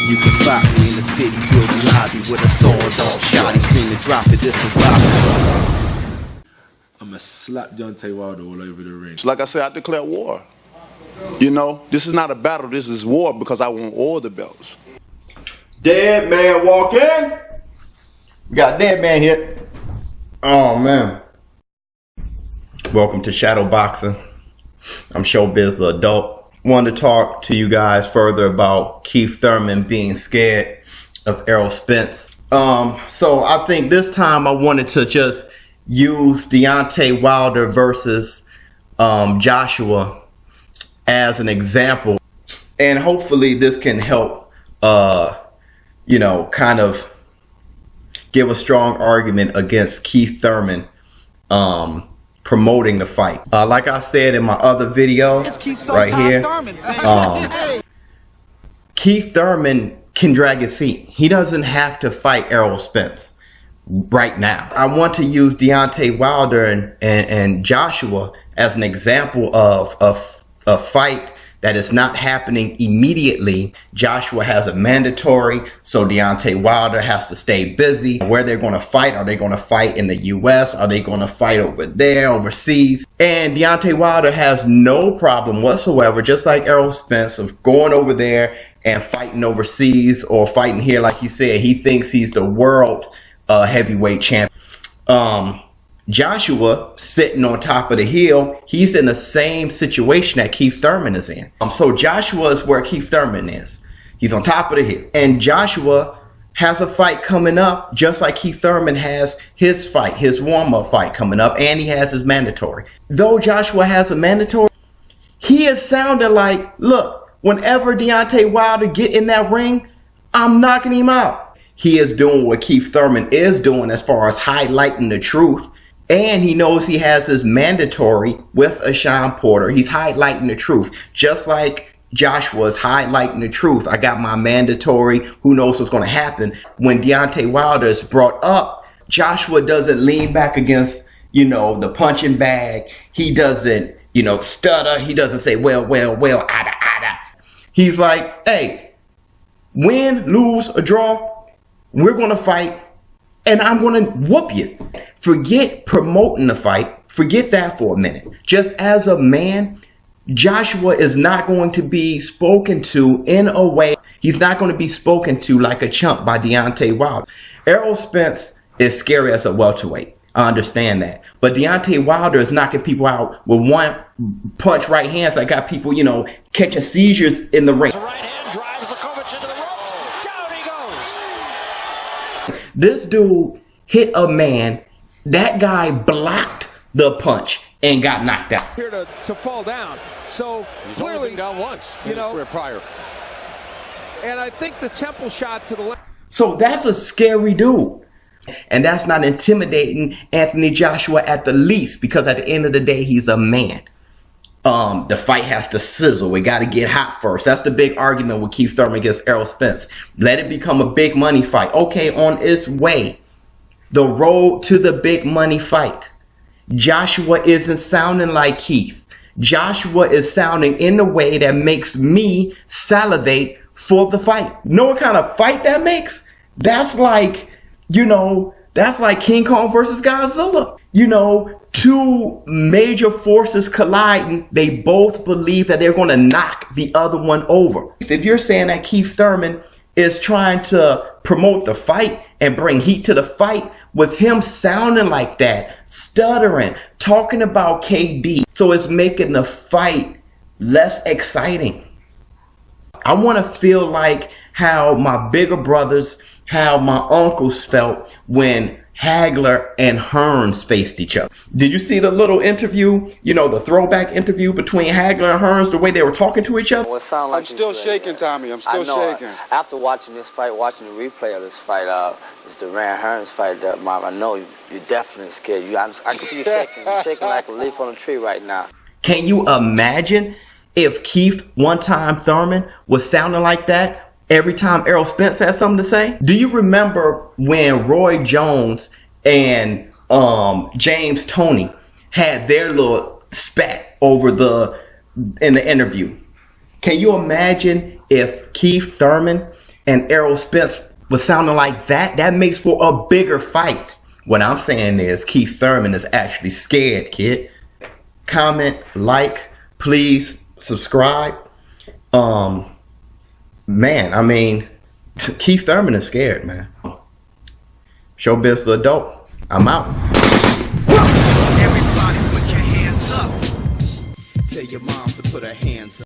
You can spot me in the city building lobby with a sawed-off shot. He's screaming, drop it, this a rock. I'ma slap Deontay Wilder all over the ring. Like I said, I declare war. You know, this is not a battle, this is war because I want all the belts. Dead man walk in. We got a dead man here. Oh man. Welcome to Shadow Boxing. I'm ShowBizz the adult. Wanted to talk to you guys further about Keith Thurman being scared of Errol Spence. So I think this time I wanted to just use Deontay Wilder versus Joshua as an example, and hopefully this can help you know, kind of give a strong argument against Keith Thurman promoting the fight. Like I said in my other video right here, Keith Thurman can drag his feet. He doesn't have to fight Errol Spence right now. I want to use Deontay Wilder and Joshua as an example of a fight that is not happening immediately. Joshua has a mandatory, so Deontay Wilder has to stay busy. Where they're going to fight? Are they going to fight in the US? Are they going to fight over there, overseas? And Deontay Wilder has no problem whatsoever, just like Errol Spence, of going over there and fighting overseas or fighting here. Like he said, he thinks he's the world heavyweight champion. Joshua sitting on top of the hill, he's in the same situation that Keith Thurman is in. So Joshua is where Keith Thurman is. He's on top of the hill. And Joshua has a fight coming up just like Keith Thurman has his fight, his warm-up fight coming up, and he has his mandatory. Though Joshua has a mandatory, he is sounding like, look, whenever Deontay Wilder get in that ring, I'm knocking him out. He is doing what Keith Thurman is doing as far as highlighting the truth. And he knows he has his mandatory with a Sean Porter. He's highlighting the truth. Just like Joshua's highlighting the truth. I got my mandatory. Who knows what's going to happen? When Deontay Wilder is brought up, Joshua doesn't lean back against, you know, the punching bag. He doesn't, you know, stutter. He doesn't say, well, ada. He's like, hey, win, lose, or draw, we're going to fight. And I'm going to whoop you. Forget promoting the fight. Forget that for a minute. Just as a man, Joshua is not going to be spoken to in a way. He's not going to be spoken to like a chump by Deontay Wilder. Errol Spence is scary as a welterweight. I understand that. But Deontay Wilder is knocking people out with one punch right hand. So I got people, you know, catching seizures in the ring. This dude hit a man. That guy blocked the punch and got knocked out. Here to fall down. So he's clearly only been down once, you know, prior. And I think the temple shot to the left. So that's a scary dude. And that's not intimidating Anthony Joshua at the least, because at the end of the day, he's a man. The fight has to sizzle. We got to get hot first. That's the big argument with Keith Thurman against Errol Spence. Let it become a big money fight. Okay, on its way. The road to the big money fight. Joshua isn't sounding like Keith. Joshua is sounding in a way that makes me salivate for the fight. Know what kind of fight that makes? That's like, you know, that's like King Kong versus Godzilla. You know, two major forces colliding. They both believe that they're going to knock the other one over. If you're saying that Keith Thurman is trying to promote the fight and bring heat to the fight, with him sounding like that, stuttering, talking about KD, so it's making the fight less exciting. I want to feel like how my bigger brothers, how my uncles felt when Hagler and Hearns faced each other. Did you see the little interview, you know, the throwback interview between Hagler and Hearns, the way they were talking to each other? Well, like I'm still shaking, Tommy. I'm still shaking. After watching this fight, watching the replay of this fight, it's the Rand Hearns fight, Mom, I know you're definitely scared. I can see you shaking. You're shaking like a leaf on a tree right now. Can you imagine if Keith, one time Thurman, was sounding like that every time Errol Spence had something to say? Do you remember when Roy Jones and James Toney had their little spat over in the interview? Can you imagine if Keith Thurman and Errol Spence was sounding like that, that makes for a bigger fight. What I'm saying is Keith Thurman is actually scared, kid. Comment, like, please subscribe. Man, I mean, Keith Thurman is scared, man. ShowBizz the adult. I'm out. Everybody put your hands up. Tell your mom to put her hands up.